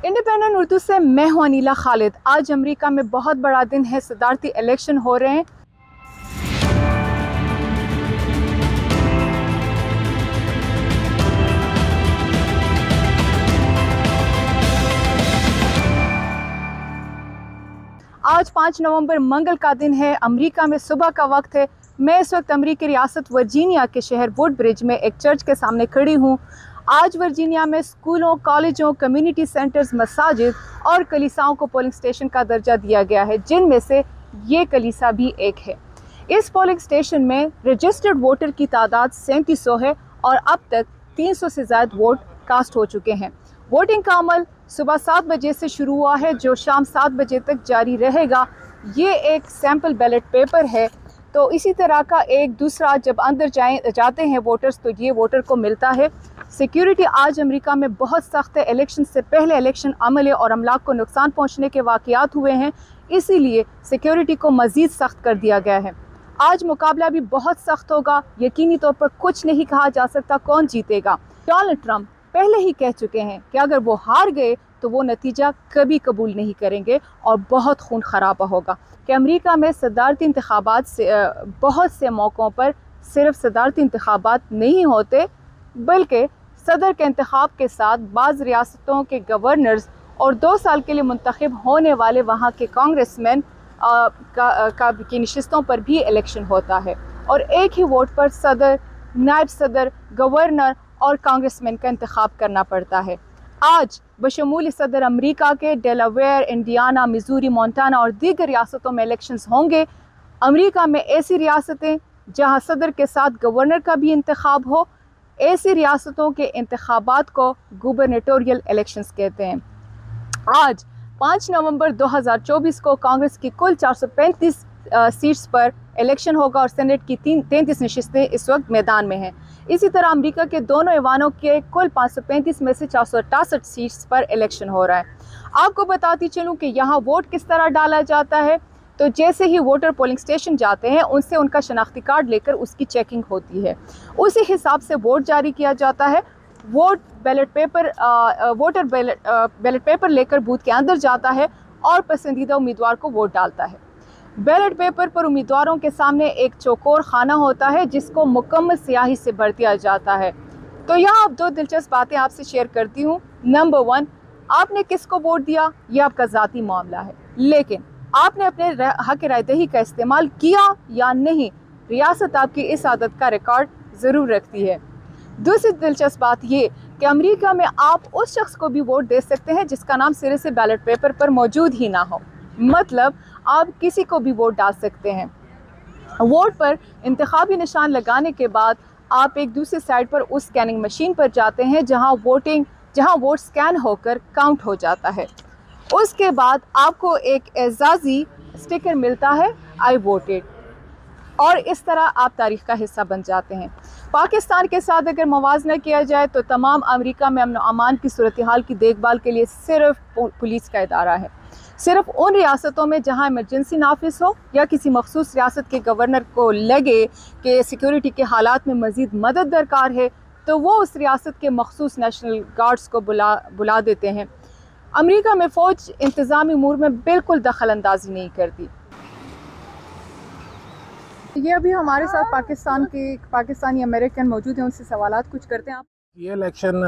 Independent Urdu से मैं हूं अनीला खालिद। आज अमेरिका में बहुत बड़ा दिन है, सदारती इलेक्शन हो रहे हैं। आज 5 नवंबर मंगल का दिन है। अमेरिका में सुबह का वक्त है। मैं इस वक्त अमेरिकी रियासत वर्जीनिया के शहर वुडब्रिज में एक चर्च के सामने खड़ी हूँ। आज वर्जीनिया में स्कूलों, कॉलेजों, कम्युनिटी सेंटर्स, मसाजिद और कलीसाओं को पोलिंग स्टेशन का दर्जा दिया गया है, जिनमें से ये कलीसा भी एक है। इस पोलिंग स्टेशन में रजिस्टर्ड वोटर की तादाद 3700 है और अब तक 300 से ज़्यादा वोट कास्ट हो चुके हैं। वोटिंग का अमल सुबह 7 बजे से शुरू हुआ है, जो शाम 7 बजे तक जारी रहेगा। ये एक सैम्पल बैलेट पेपर है, तो इसी तरह का एक दूसरा जब अंदर जाते हैं वोटर्स, तो ये वोटर को मिलता है। सिक्योरिटी आज अमेरिका में बहुत सख्त है। इलेक्शन से पहले इलेक्शन अमले और अमलाक को नुकसान पहुंचने के वाक़यात हुए हैं, इसीलिए सिक्योरिटी को मज़ीद सख्त कर दिया गया है। आज मुकाबला भी बहुत सख्त होगा। यकीनी तौर पर कुछ नहीं कहा जा सकता कौन जीतेगा। डोनाल्ड ट्रंप पहले ही कह चुके हैं कि अगर वो हार गए तो वो नतीजा कभी कबूल नहीं करेंगे और बहुत खून खराबा होगा। कि अमेरिका में सदारती इंतखाबात से बहुत से मौक़ों पर सिर्फ सदारती इंतखाबात नहीं होते, बल्कि सदर के इंतखाब के साथ बाज़ रियासतों के गवर्नर्स और 2 साल के लिए मुंतखब होने वाले वहाँ के कांग्रेसमैन की नशिस्तों पर भी इलेक्शन होता है और एक ही वोट पर सदर, नायब सदर, गवर्नर और कांग्रेसमैन का इंतखाब करना पड़ता है। आज बशमूल सदर अमेरिका के डेलावेयर, इंडियाना, मिजूरी, मोंटाना और दीगर रियासतों में इलेक्शंस होंगे। अमेरिका में ऐसी रियासतें जहां सदर के साथ गवर्नर का भी इंतखाब हो, ऐसी रियासतों के इंतखाबात को गुबरनेटोरियल इलेक्शंस कहते हैं। आज 5 नवंबर 2024 को कांग्रेस की कुल 435 सीट्स पर इलेक्शन होगा और सेनेट की 33 नशिस्तें इस वक्त मैदान में हैं। इसी तरह अमेरिका के दोनों ऐवानों के कुल 535 में से 468 सीट्स पर इलेक्शन हो रहा है। आपको बताती चलूं कि यहाँ वोट किस तरह डाला जाता है। तो जैसे ही वोटर पोलिंग स्टेशन जाते हैं, उनसे उनका शनाख्ती कार्ड लेकर उसकी चेकिंग होती है। उसी हिसाब से वोट जारी किया जाता है। वोटर बैलेट पेपर लेकर बूथ के अंदर जाता है और पसंदीदा उम्मीदवार को वोट डालता है। बैलेट पेपर पर उम्मीदवारों के सामने एक चौकोर खाना होता है, जिसको मुकम्मल स्याही से भर दिया जाता है। तो यहाँ अब 2 दिलचस्प बातें आपसे शेयर करती हूँ। नंबर 1, आपने किसको वोट दिया यह आपका ज़ाती मामला है, लेकिन आपने अपने हक राय दही का इस्तेमाल किया या नहीं, रियासत आपकी इस आदत का रिकॉर्ड ज़रूर रखती है। दूसरी दिलचस्प बात ये कि अमेरिका में आप उस शख्स को भी वोट दे सकते हैं जिसका नाम सिरे से बैलेट पेपर पर मौजूद ही ना हो, मतलब आप किसी को भी वोट डाल सकते हैं। वोट पर इंतखाबी निशान लगाने के बाद आप एक दूसरे साइड पर उस स्कैनिंग मशीन पर जाते हैं जहां वोट स्कैन होकर काउंट हो जाता है। उसके बाद आपको एक एजाज़ी स्टिकर मिलता है, आई वोटेड, और इस तरह आप तारीख का हिस्सा बन जाते हैं। पाकिस्तान के साथ अगर मवाजना किया जाए तो तमाम अमेरिका में अमन अमान की सूरत हाल की देखभाल के लिए सिर्फ पुलिस का इदारा है। सिर्फ उन रियासतों में जहां इमरजेंसी नाफिज हो या किसी मखसूस रियासत के गवर्नर को लगे कि सिक्योरिटी के हालात में मज़ीद मदद दरकार है, तो वो उस रियासत के मखसूस नेशनल गार्ड्स को बुला देते हैं। अमेरिका में फ़ौज इंतज़ामी उमूर में बिल्कुल दखल अंदाजी नहीं करती। ये अभी हमारे साथ पाकिस्तानी अमेरिकन मौजूद हैं, उनसे सवालात कुछ करते हैं। आप ये इलेक्शन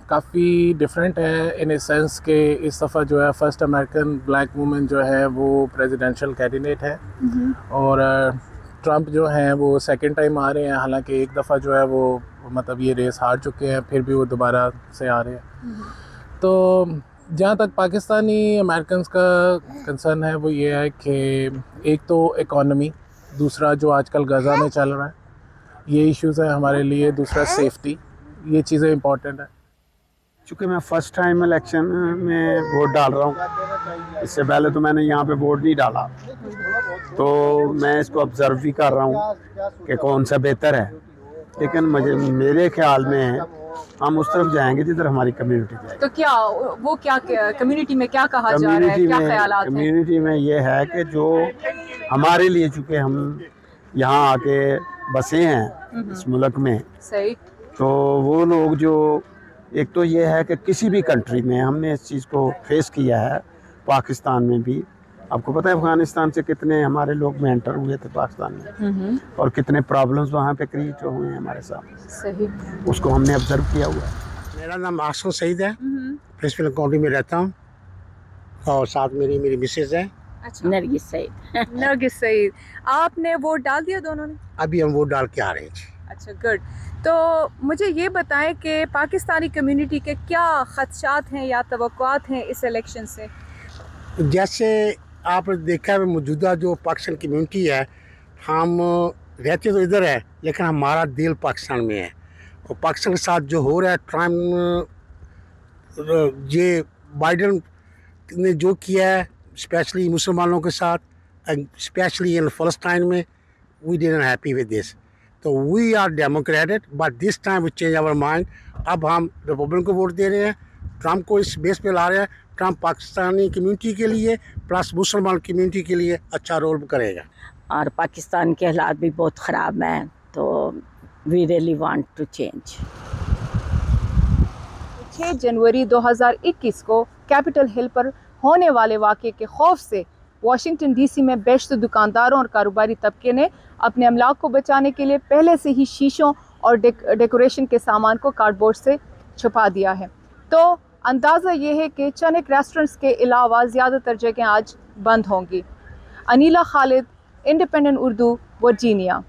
काफ़ी डिफरेंट है इन ए सेंस के इस दफ़ा जो है फर्स्ट अमेरिकन ब्लैक वुमेन जो है वो प्रेसिडेंशियल कैंडिडेट है और ट्रंप जो हैं वो सेकंड टाइम आ रहे हैं। हालांकि एक दफ़ा जो है वो मतलब ये रेस हार चुके हैं, फिर भी वो दोबारा से आ रहे हैं। तो जहाँ तक पाकिस्तानी अमेरिकन का कंसर्न है वो ये है कि एक तो इकॉनमी, दूसरा जो आजकल गज़ा में चल रहा है, ये इश्यूज़ है हमारे लिए, दूसरा सेफ्टी, ये चीज़ें इंपॉर्टेंट है। चूँकि मैं फ़र्स्ट टाइम इलेक्शन में वोट डाल रहा हूँ, इससे पहले तो मैंने यहाँ पे वोट नहीं डाला, तो मैं इसको ऑब्ज़र्व भी कर रहा हूँ कि कौन सा बेहतर है। लेकिन मेरे ख्याल में हम उस तरफ जाएंगे जिधर हमारी कम्युनिटी जाएगी। तो क्या कम्युनिटी में क्या कहा जा रहा है, क्या ख्यालात हैं? कम्युनिटी में ये है कि जो हमारे लिए, चूँकि हम यहाँ आके बसे हैं इस मुल्क में, सही, तो वो लोग जो एक तो ये है कि किसी भी कंट्री में हमने इस चीज़ को फेस किया है, पाकिस्तान में भी। आपको पता है अफ़गानिस्तान से कितने हमारे लोग में एंटर हुए थे पाकिस्तान में, और कितने प्रॉब्लम्स वहाँ पे क्रिएट हुए हैं हमारे साथ। सही। उसको हमने ऑब्जर्व किया हुआ है। मेरा नाम आसफ सईद है, प्रिंसिपल काउंटी में रहता हूँ, और साथ मेरी मिसेज है। अच्छा, नरगिस सईद। नरगिस सईद। आपने वोट डाल दिया दोनों ने? अभी हम वोट डाल के आ रहे हैं जी। अच्छा, गुड। तो मुझे ये बताएं कि पाकिस्तानी कम्युनिटी के क्या खदशात हैं या तवक्कुआत हैं इस इलेक्शन से? जैसे आपने देखा है, मौजूदा जो पाकिस्तान कम्युनिटी है, हम रहते तो इधर है लेकिन हमारा दिल पाकिस्तान में है, और पाकिस्तान के साथ जो हो रहा है ट्रम्प, ये बाइडन ने जो किया है स्पेशली मुसलमानों के साथ, स्पेशली इन फ़लस्तीन में, we didn't happy with this. तो we are democratic, but this time we change our mind. अब हम रिपब्लिकन को वोट दे रहे हैं, ट्रम्प को इस बेस पे ला रहे हैं। ट्रम्प पाकिस्तानी कम्युनिटी के लिए प्लस मुसलमान कम्युनिटी के लिए अच्छा रोल करेगा। और पाकिस्तान के हालात भी बहुत ख़राब हैं, तो we really want to change. 6 जनवरी 2021 को कैपिटल हिल पर होने वाले वाक़े के खौफ से वाशिंगटन डीसी में बेशतर दुकानदारों और कारोबारी तबके ने अपने अमलाक को बचाने के लिए पहले से ही शीशों और डेकोरेशन के सामान को कार्डबोर्ड से छुपा दिया है। तो अंदाज़ा ये है कि चंद एक रेस्टोरेंट्स के अलावा ज़्यादातर जगह आज बंद होंगी। Anila Khalid, independent Urdu, Virginia.